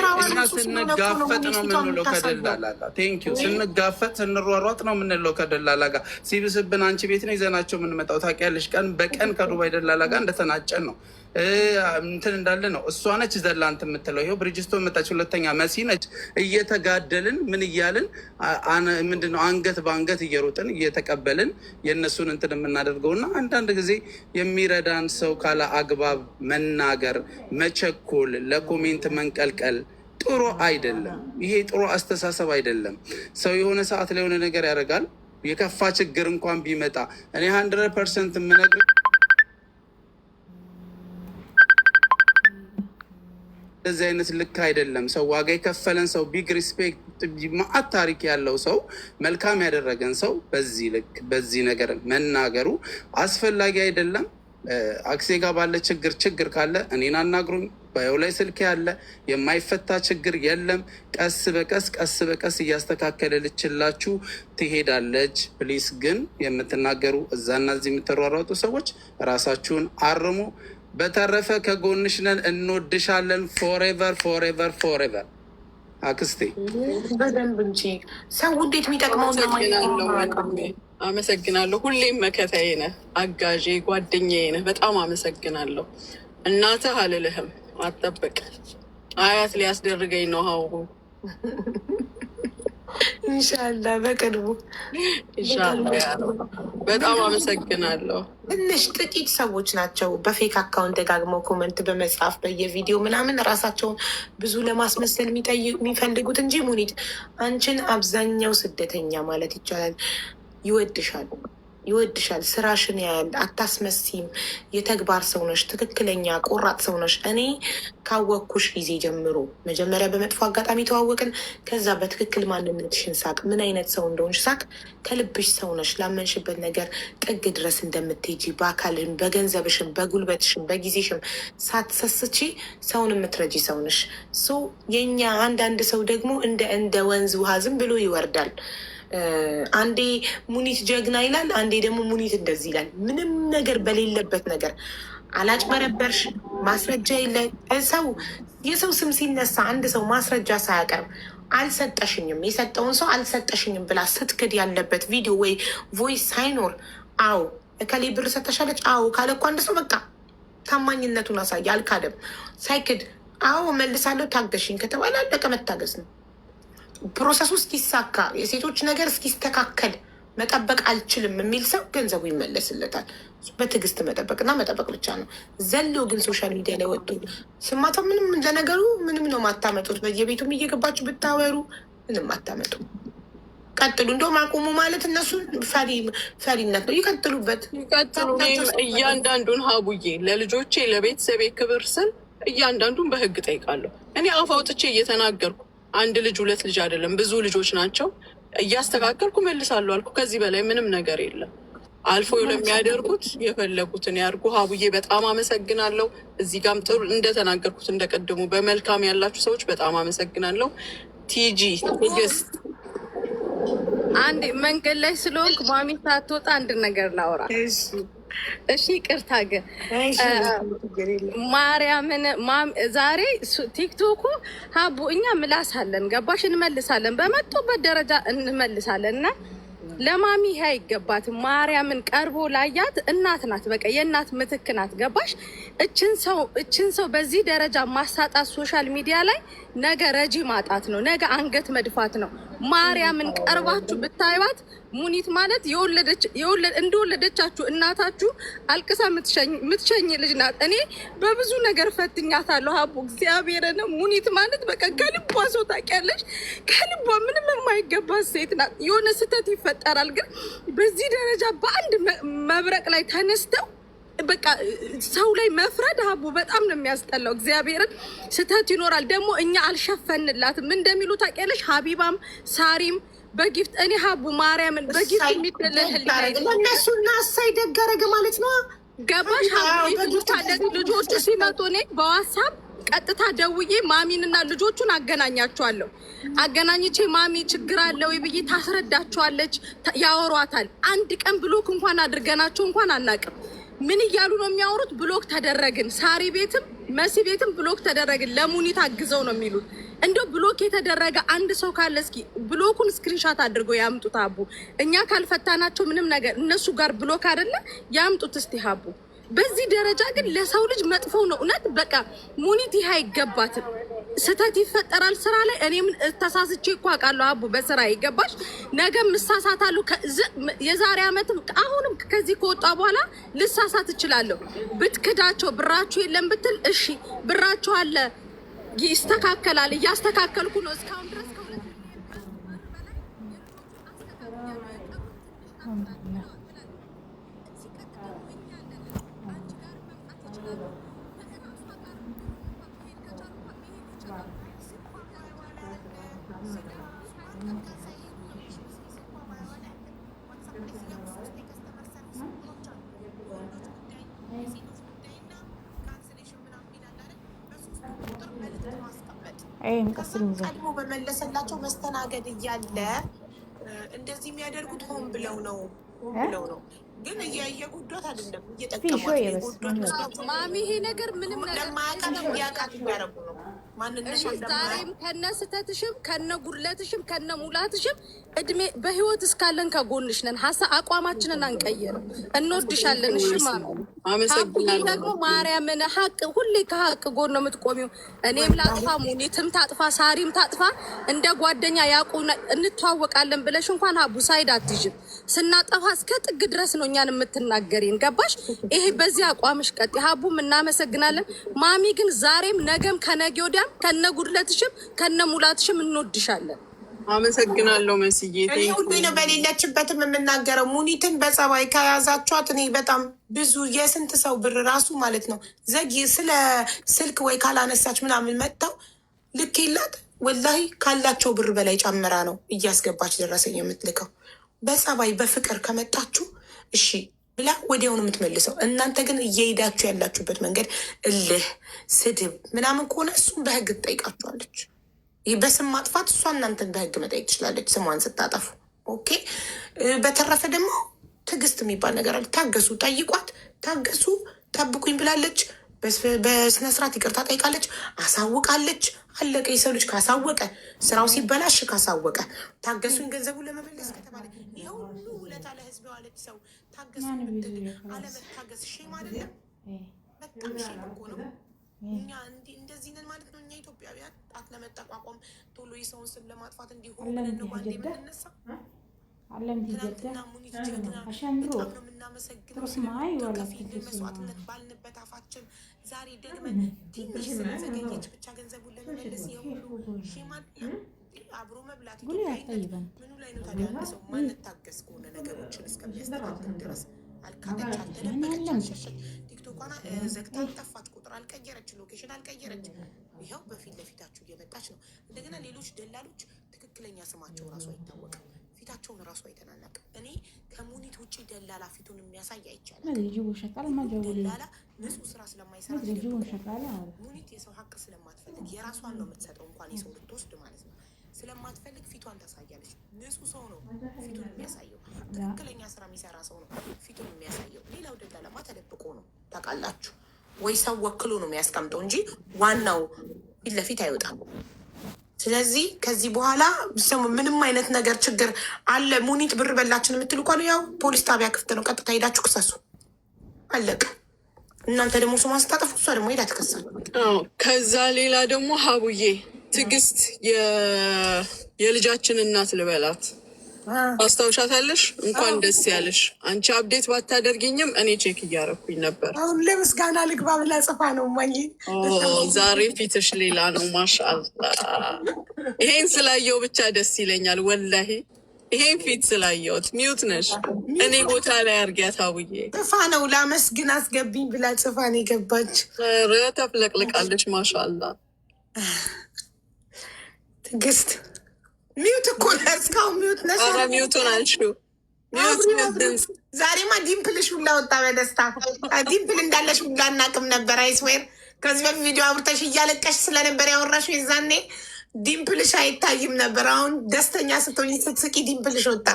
S3: ስንጋፈጥ ነው የምንለው ከደላላ ጋር። ቴንኪዩ። ስንጋፈጥ ስንሯሯጥ ነው የምንለው ከደላላ ጋር። ሲብስብን አንቺ ቤት ነው ይዘናቸው የምንመጣው ታውቂያለሽ። ቀን በቀን ከዱባይ ደላላ ጋር እንደተናጨን ነው እንትን እንዳለ ነው። እሷ ነች ዘላንት የምትለው። ይኸው ብሪጅስቶን መጣች። ሁለተኛ መሲ ነች። እየተጋደልን ምን እያልን ምንድነው አንገት በአንገት እየሮጥን እየተቀበልን የእነሱን እንትን የምናደርገውና አንዳንድ ጊዜ የሚረዳን ሰው ካለ አግባብ መናገር፣ መቸኮል፣ ለኮሜንት መንቀልቀል ጥሩ አይደለም። ይሄ ጥሩ አስተሳሰብ አይደለም። ሰው የሆነ ሰዓት ላይ የሆነ ነገር ያደርጋል። የከፋ ችግር እንኳን ቢመጣ እኔ 100% የምነግር እንደዚህ አይነት ልክ አይደለም። ሰው ዋጋ የከፈለን ሰው ቢግ ሪስፔክት ማአት ታሪክ ያለው ሰው መልካም ያደረገን ሰው በዚህ ልክ በዚህ ነገር መናገሩ አስፈላጊ አይደለም። አክሴ ጋር ባለ ችግር ካለ እኔን አናግሩኝ። ባዮ ላይ ስልክ ያለ የማይፈታ ችግር የለም። ቀስ በቀስ እያስተካከለልችላችሁ ትሄዳለች። ፕሊስ ግን የምትናገሩ እዛና እዚህ የምትሯሯጡ ሰዎች ራሳችሁን አርሙ። በተረፈ ከጎንሽ ነን፣ እንወድሻለን። ፎሬቨር አክስቴ
S2: በደንብ እንጂ ሰው እንዴት የሚጠቅመው
S1: አመሰግናለሁ። ሁሌም መከታዬ ነህ፣ አጋዤ፣ ጓደኛዬ ነህ። በጣም አመሰግናለሁ። እናትህ አልልህም፣ አትጠብቅ። አያት ሊያስደርገኝ ነው ሀው
S2: ኢንሻላህ በቅርቡ
S1: በጣም አመሰግናለሁ።
S2: ትንሽ ጥቂት ሰዎች ናቸው በፌክ አካውንት ደጋግመው ኮመንት በመጻፍ በየቪዲዮ ምናምን ራሳቸውን ብዙ ለማስመሰል የሚፈልጉት እንጂ ሙኒት አንቺን አብዛኛው ስደተኛ ማለት ይቻላል ይወድሻል። ስራሽን ያያል። አታስመሲም። የተግባር ሰው ነሽ። ትክክለኛ ቆራጥ ሰው ነሽ። እኔ ካወቅኩሽ ጊዜ ጀምሮ መጀመሪያ በመጥፎ አጋጣሚ ተዋወቅን። ከዛ በትክክል ማንነትሽን ሳቅ፣ ምን አይነት ሰው እንደሆንሽ ሳቅ። ከልብሽ ሰው ነሽ። ላመንሽበት ነገር ጥግ ድረስ እንደምትሄጂ በአካልሽም፣ በገንዘብሽም፣ በጉልበትሽም፣ በጊዜሽም ሳትሰስቺ ሰውን የምትረጂ ሰው ነሽ። የኛ አንዳንድ ሰው ደግሞ እንደ ወንዝ ውሃ ዝም ብሎ ይወርዳል። አንዴ ሙኒት ጀግና ይላል፣ አንዴ ደግሞ ሙኒት እንደዚህ ይላል። ምንም ነገር በሌለበት ነገር አላጭበረበርሽ፣ ማስረጃ የለ። የሰው ስም ሲነሳ አንድ ሰው ማስረጃ ሳያቀርብ አልሰጠሽኝም፣ የሰጠውን ሰው አልሰጠሽኝም ብላ ስትክድ ያለበት ቪዲዮ ወይ ቮይስ ሳይኖር አዎ እከሌ ብር ሰጠሻለች አዎ ካለ እኮ አንድ ሰው በቃ ታማኝነቱን አሳየ። አልካደም። ሳይክድ አዎ መልሳለሁ ታገሽኝ ከተባለ አለቀ፣ መታገስ ነው። ፕሮሰሱ እስኪሳካ የሴቶች ነገር እስኪስተካከል መጠበቅ አልችልም የሚል ሰው ገንዘቡ ይመለስለታል። በትዕግስት መጠበቅና መጠበቅ ብቻ ነው። ዘሎ ግን ሶሻል ሚዲያ ላይ ወጡ ስማታ ምንም ለነገሩ ምንም ነው ማታመጡት። በየቤቱም እየገባችሁ ብታወሩ ምንም አታመጡ። ቀጥሉ። እንደውም አቁሙ ማለት እነሱ ፈሪነት ነው። ይቀጥሉበት፣
S1: ይቀጥሉ። እያንዳንዱን ሀቡዬ ለልጆቼ ለቤተሰቤ ክብር ስል እያንዳንዱን በህግ ጠይቃለሁ። እኔ አፍ አውጥቼ እየተናገርኩ አንድ ልጅ ሁለት ልጅ አይደለም ብዙ ልጆች ናቸው። እያስተካከልኩ መልሳለሁ አልኩ። ከዚህ በላይ ምንም ነገር የለም። አልፎ ለሚያደርጉት የፈለጉትን ያርጉ። ሀቡዬ በጣም አመሰግናለሁ። እዚህ ጋም ጥሩ እንደተናገርኩት እንደቀድሙ በመልካም ያላችሁ ሰዎች በጣም አመሰግናለሁ። ቲጂ ትዕግስት
S4: አንድ መንገድ ላይ ስለሆንክ ማሚ ሳትወጣ አንድ ነገር ላውራ። እሺ ይቅርታ ግን ማርያምን ዛሬ ቲክቶኩ ሀቡ እኛ ምላሳለን ገባሽ? እንመልሳለን፣ በመጡበት ደረጃ እንመልሳለን እና ለማሚ ይሄ አይገባትም። ማርያምን ቀርቦ ላያት እናት ናት፣ በቃ የእናት ምትክ ናት። ገባሽ? እችን ሰው በዚህ ደረጃ ማሳጣት ሶሻል ሚዲያ ላይ ነገ ረጂ ማጣት ነው፣ ነገ አንገት መድፋት ነው። ማርያምን ቀርባችሁ ብታይባት ሙኒት ማለት እንደወለደቻችሁ እናታችሁ አልቅሳ የምትሸኝ ልጅ ናት። እኔ በብዙ ነገር ፈትኛታለሁ ሀቡ እግዚአብሔርን። ሙኒት ማለት በቃ ከልቧ ሰው ታውቂያለሽ፣ ከልቧ ምንም የማይገባት ሴት ናት። የሆነ ስህተት ይፈጠራል፣ ግን በዚህ ደረጃ በአንድ መብረቅ ላይ ተነስተው በቃ ሰው ላይ መፍረድ ሀቡ በጣም ነው የሚያስጠላው። እግዚአብሔርን ስህተት ይኖራል ደግሞ እኛ አልሸፈንላትም እንደሚሉ ታውቂያለሽ። ሀቢባም ሳሪም በጊፍት እኔ ሀቡ ማርያምን በጊፍት የሚደለል
S2: እነሱና እሳይ ደጋረገ ማለት ነው።
S4: ገባሽ? ሀቡ ልጆቹ ሲመጡ እኔ በዋትሳፕ ቀጥታ ደውዬ ማሚንና ልጆቹን አገናኛቸዋለሁ። አገናኝቼ ማሚ ችግር አለው ብዬ ታስረዳቸዋለች፣ ያወሯታል። አንድ ቀን ብሎክ እንኳን አድርገናቸው እንኳን አናውቅም። ምን እያሉ ነው የሚያወሩት? ብሎክ ተደረግን፣ ሳሪ ቤትም መሲ ቤትም ብሎክ ተደረግን፣ ለሙኒት አግዘው ነው የሚሉት። እንደው ብሎክ የተደረገ አንድ ሰው ካለ እስኪ ብሎኩን ስክሪንሻት አድርገው ያምጡት ሀቡ። እኛ ካልፈታናቸው ምንም ነገር እነሱ ጋር ብሎክ አይደለ ያምጡት እስቲ ሀቡ። በዚህ ደረጃ ግን ለሰው ልጅ መጥፎ ነው እውነት። በቃ ሙኒት ይሄ አይገባትም። ስህተት ይፈጠራል ስራ ላይ። እኔም ተሳስቼ እኮ አውቃለሁ ሀቡ በስራ ይገባሽ። ነገም እሳሳታለሁ። የዛሬ ዓመትም አሁንም ከዚህ ከወጣ በኋላ ልሳሳት እችላለሁ። ብትክዳቸው ብራችሁ የለም ብትል እሺ፣ ብራችሁ አለ ይስተካከላል። እያስተካከልኩ ነው እስካሁን ድረስ
S2: ቀድሞ በመለሰላቸው መስተናገድ እያለ እንደዚህ የሚያደርጉት ሆን ብለው ነው። ግን እየጎዷት አይደለም፣ እየጠቀሟት
S4: ማሚ። ይሄ ነገር ምንም ነገር
S2: ለማያውቃት እንዲያውቃት የሚያደርጉ ነው።
S4: ዛሬም ከነ ስተትሽም ከነ ጉድለትሽም ከነ ሙላትሽም እድሜ በህይወት እስካለን ከጎንሽ ነን። አቋማችንን አንቀይርም። እንወድሻለን። እሺ አመሰግናለሁ። ደግሞ ማርያምን ሀቅ ሁሌ ከሀቅ ጎን ነው የምትቆሚው። እኔም ላጥፋ፣ ሙኒትም ታጥፋ፣ ሳሪም ታጥፋ እንደ ጓደኛ ያቁና እንተዋወቃለን ብለሽ እንኳን ሀቡ ሳይድ አትይዥም። ስናጠፋ እስከ ጥግ ድረስ ነው እኛን የምትናገሪን። ገባሽ? ይሄ በዚህ አቋምሽ ቀጥ ሀቡም እናመሰግናለን። ማሚ ግን ዛሬም ነገም ከነገ ወዲያ ከነ ጉድለትሽም ከነ ሙላትሽም እንወድሻለን።
S1: አመሰግናለሁ መስዬ።
S2: እኔ ሁሌ ነው በሌለችበትም የምናገረው። ሙኒትን በጸባይ ከያዛችኋት እኔ በጣም ብዙ የስንት ሰው ብር ራሱ ማለት ነው ዘጊ ስለ ስልክ ወይ ካላነሳች ምናምን መጥተው ልክ የላት ወላሂ ካላቸው ብር በላይ ጨምራ ነው እያስገባች ደረሰኝ የምትልከው። በጸባይ በፍቅር ከመጣችሁ እሺ ብላ ወዲያውኑ የምትመልሰው። እናንተ ግን እየሄዳችሁ ያላችሁበት መንገድ እልህ፣ ስድብ ምናምን ከሆነ እሱም በህግ ትጠይቃችኋለች። ይህ በስም ማጥፋት እሷ እናንተን በህግ መጠየቅ ትችላለች፣ ስሟን ስታጠፉ። ኦኬ። በተረፈ ደግሞ ትዕግስት የሚባል ነገር አለ። ታገሱ፣ ጠይቋት፣ ታገሱ፣ ጠብቁኝ ብላለች። በስነስርዓት ይቅርታ ጠይቃለች፣ አሳውቃለች። አለቀ። የሰው ልጅ ካሳወቀ፣ ስራው ሲበላሽ ካሳወቀ፣ ታገሱኝ ገንዘቡን ለመመለስ ከተባለ ይህ ሁሉ ውለታ ለህዝብ ዋለች ሰው ታገሱ ምትል አለመታገስ ሼም አይደለም? በጣም ሼም እኮ ነው። እኛ እንደዚህ ነን ማለት ነው። እኛ ኢትዮጵያውያን ጣት ለመጠቋቋም ቶሎ የሰውን ስም ለማጥፋት እንዲሆን ብለን ነው ባንዴ የምንነሳ። ትናንትና ሙኒት ጀግና በጣም ነው የምናመሰግነው። ከፊል መስዋዕትነት ባልንበት አፋችን ዛሬ ደግመን ትንሽ ስለዘገየች ብቻ ገንዘቡን ለመመለስ የሁሉ ሼም አይደለም? አብሮ መብላት ኢትዮጵያዊነት ምኑ ላይ ነው ታዲያ? አንድ ሰው ማንታገስ ከሆነ ነገሮችን እስከሚያስተካክል ድረስ አልካደች፣ አልተደበቀች፣ አልሸሸች። ቲክቶኳን ዘግታ ጠፋች፣ ቁጥር አልቀየረች፣ ሎኬሽን አልቀየረች። ይኸው በፊት ለፊታችሁ እየመጣች ነው። እንደገና ሌሎች ደላሎች ትክክለኛ ስማቸው ራሱ አይታወቅም፣ ፊታቸውን ራሱ አይተናነቅም። እኔ ከሙኒት ውጭ ደላላ ፊቱን የሚያሳይ አይቻልም። ደላላ ንጹህ ስራ ስለማይሰራ ሙኒት የሰው ሀቅ ስለማትፈልግ የራሷን ነው የምትሰጠው፣ እንኳን የሰው ልትወስድ ማለት ነው። ስለማትፈልግ ፊቷን ታሳያለች። ንጹህ ሰው ነው ፊቱን የሚያሳየው። ትክክለኛ ስራ የሚሰራ ሰው ነው ፊቱን የሚያሳየው። ሌላው ደላላማ ተደብቆ ነው ታውቃላችሁ፣ ወይ ሰው ወክሎ ነው የሚያስቀምጠው እንጂ ዋናው ፊት ለፊት አይወጣም። ስለዚህ ከዚህ በኋላ ምንም አይነት ነገር ችግር አለ ሙኒት ብር በላችን የምትሉ ከሆነ ያው ፖሊስ ጣቢያ ክፍት ነው፣ ቀጥታ ሄዳችሁ ክሰሱ፣ አለቀ። እናንተ ደግሞ ስሟን ስታጠፉ እሷ ደግሞ ሄዳ ትከሳል።
S1: ከዛ ሌላ ደግሞ ሀቡዬ ትዕግስት የልጃችን እናት ልበላት አስታውሻታለሽ? እንኳን ደስ ያለሽ። አንቺ አብዴት ባታደርጊኝም እኔ ቼክ እያረኩኝ ነበር።
S2: አሁን ለምስጋና ልግባ ብላ ጽፋ ነው ማኝ።
S1: ዛሬ ፊትሽ ሌላ ነው ማሻአላ። ይሄን ስላየው ብቻ ደስ ይለኛል ወላሂ። ይሄን ፊት ስላየውት ሚዩት ነሽ። እኔ ቦታ ላይ አርጊያት አውዬ።
S2: ጽፋ ነው ላመስግን አስገቢኝ ብላ ጽፋ ነው የገባች።
S1: ኧረ ተፍለቅልቃለች ማሻአላ።
S2: ትዕግስት ሚዩት እኮ እስካሁን ሚዩት ነሽ።
S1: ኧረ ሚዩቱን አንሺው።
S2: ዛሬማ ዲምፕልሽ ሁላ ወጣ በደስታ። ዲምፕል እንዳለሽ ሁላ አናውቅም ነበር። አይስዌር ከዚህ በፊት ቪዲዮ አብርተሽ እያለቀሽ ስለነበር ያወራሽው የዛኔ ዲምፕልሽ አይታይም ነበር። አሁን ደስተኛ ስትሆኝ ስትስቂ ዲምፕልሽ ወጣ።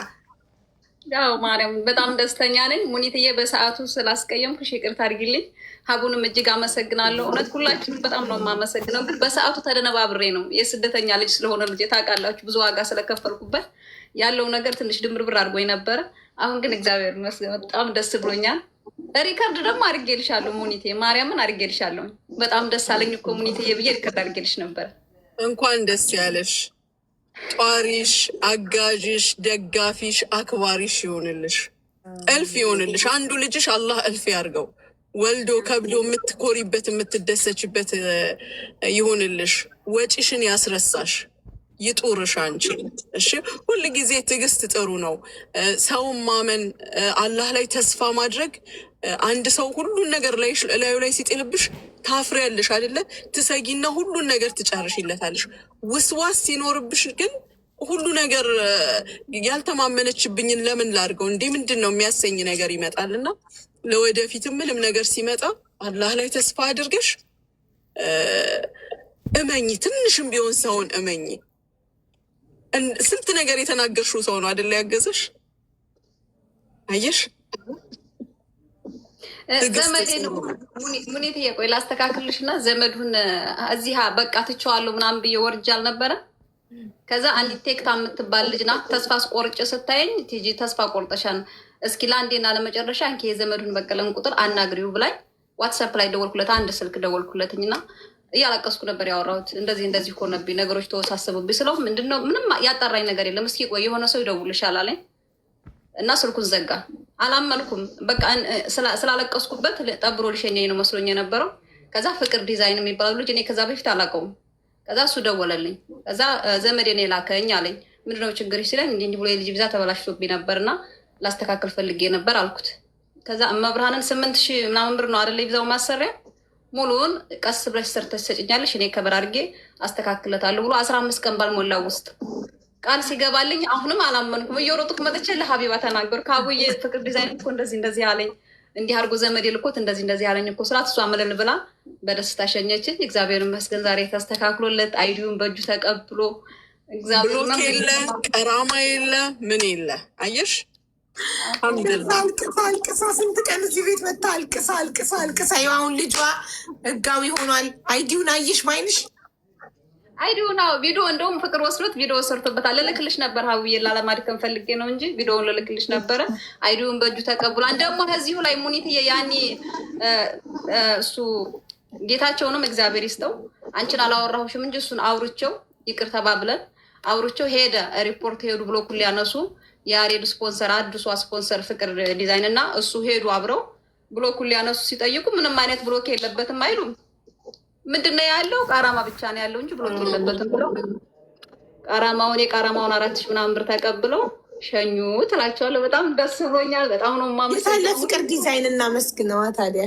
S5: ያው ማርያም በጣም ደስተኛ ነኝ። ሙኒትዬ በሰዓቱ ስላስቀየምኩሽ ይቅርታ አድርጊልኝ። ሀቡንም እጅግ አመሰግናለሁ። እውነት ሁላችንም በጣም ነው የማመሰግነው። ግን በሰዓቱ ተደነባብሬ ነው። የስደተኛ ልጅ ስለሆነ ልጅ ታውቃላችሁ፣ ብዙ ዋጋ ስለከፈልኩበት ያለው ነገር ትንሽ ድምርብር አድርጎኝ ነበረ። አሁን ግን እግዚአብሔር ይመስገን በጣም ደስ ብሎኛል። ሪከርድ ደግሞ አድርጌልሻለሁ ሙኒቴ፣ ማርያምን አድርጌልሻለሁ። በጣም ደስ አለኝ እኮ ሙኒትዬ ብዬ ሪከርድ አድርጌልሽ ነበረ።
S1: እንኳን ደስ ያለሽ። ጧሪሽ፣ አጋዥሽ፣ ደጋፊሽ፣ አክባሪሽ ይሆንልሽ፣ እልፍ ይሆንልሽ። አንዱ ልጅሽ አላህ እልፍ ያርገው። ወልዶ ከብዶ የምትኮሪበት የምትደሰችበት ይሆንልሽ። ወጪሽን ያስረሳሽ፣ ይጡርሽ አንቺ። እሺ ሁል ጊዜ ትዕግስት ጥሩ ነው። ሰውን ማመን፣ አላህ ላይ ተስፋ ማድረግ። አንድ ሰው ሁሉን ነገር ላዩ ላይ ሲጥልብሽ ታፍሪያለሽ አይደለ? ትሰጊና ሁሉን ነገር ትጨርሽለታለሽ። ውስዋስ ሲኖርብሽ ግን ሁሉ ነገር ያልተማመነችብኝን ለምን ላድርገው እንዴ ምንድን ነው የሚያሰኝ ነገር ይመጣልና ለወደፊትም ምንም ነገር ሲመጣ አላህ ላይ ተስፋ አድርገሽ እመኝ። ትንሽም ቢሆን ሰውን እመኝ። ስንት ነገር የተናገርሽው ሰው ነው አይደለ ያገዘሽ። አየሽ
S5: ዘመዴን ሙኒት ቆይ ላስተካክልሽ እና ዘመዱን እዚህ በቃ ትቼዋለሁ ምናምን ብዬ ወርጃ አልነበረ። ከዛ አንዲት ቴክታ የምትባል ልጅ ናት። ተስፋ አስቆርጭ ስታየኝ ቲጂ ተስፋ ቆርጠሻን እስኪ ለአንዴና ለመጨረሻ እንኪ የዘመዱን በቀለን ቁጥር አናግሪው ብላኝ ዋትሳፕ ላይ ደወልኩለት። አንድ ስልክ ደወልኩለትኝና እያለቀስኩ ነበር ያወራሁት። እንደዚህ ሆነብኝ፣ ነገሮች ተወሳሰቡብኝ ስለው ምንድነው ምንም ያጣራኝ ነገር የለም። እስኪ ቆይ የሆነ ሰው ይደውልሻል አለኝ እና ስልኩን ዘጋ። አላመልኩም። በቃ ስላለቀስኩበት ጠብሮ ሊሸኘኝ ነው መስሎኝ የነበረው። ከዛ ፍቅር ዲዛይን የሚባለው ልጅ እኔ ከዛ በፊት አላውቀውም። ከዛ እሱ ደወለልኝ። ከዛ ዘመዴን የላከኝ አለኝ። ምንድነው ችግርሽ ሲለኝ እንዲህ ብሎ የልጅ ቪዛ ተበላሽቶብኝ ነበርና ላስተካከል ፈልጌ ነበር አልኩት። ከዛ መብርሃንን 8,000 ምናምን ብር ነው አይደለ ቪዛው ማሰሪያ፣ ሙሉውን ቀስ ብለሽ ሰርተሽ ሰጭኛለሽ እኔ ከበር አድርጌ አስተካክለታለሁ ብሎ 15 ቀን ባልሞላው ውስጥ ቃል ሲገባልኝ አሁንም አላመንኩም። እየሮጥኩ መጥቼ ለሀቢባ ተናገርኩ። ከአቡዬ ፍቅር ዲዛይን እኮ እንደዚህ አለኝ፣ እንዲህ አድርጎ ዘመዴ ልኮት እንደዚህ አለኝ እኮ ስላት እሷ ምልል ብላ በደስታ ሸኘችኝ። እግዚአብሔር ይመስገን ዛሬ ተስተካክሎለት አይዲውን በእጁ ተቀብሎ እግዚአብሔር
S1: ብሎክ የለ ቀራማ የለ ምን የለ። አየሽ
S2: አልቅሳ ስንት ቀን እዚህ ቤት መታ አልቅሳ አሁን ልጇ ህጋዊ ሆኗል። አይዲውን አየሽ ባይንሽ?
S5: አይዲውን ቪዲዮ እንደውም ፍቅር ወስዶት ቪዲዮ ሰርቶበታል። ልልክልሽ ነበር ሀብዬ ላለማድከም ፈልጌ ነው እንጂ ቪዲዮውን ልልክልሽ ነበረ። አይዲውን በእጁ ተቀብሏል። ደግሞ ከዚሁ ላይ ሙኒትዬ ያኔ እሱ ጌታቸውንም እግዚአብሔር ይስጠው አንቺን አላወራሁሽም እንጂ እሱን አውርቼው ይቅር ተባብለን አውርቼው ሄደ። ሪፖርት ሄዱ ብሎ ኩል ያነሱ የአሬድ ስፖንሰር አዲሷ ስፖንሰር ፍቅር ዲዛይን እና እሱ ሄዱ አብረው ብሎ ኩል ያነሱ ሲጠይቁ ምንም አይነት ብሎክ የለበትም አይሉም። ምንድነው ያለው? ቃራማ ብቻ ነው ያለው እንጂ ብሎክ የለበትም ብለው ቃራማውን 4,000 ምናምን ብር ተቀብለው ሸኙ ትላቸዋለሁ። በጣም ደስ ብሎኛል። በጣም ነው ማመሰግነው።
S2: ፍቅር ዲዛይን እና መስግነዋ ታዲያ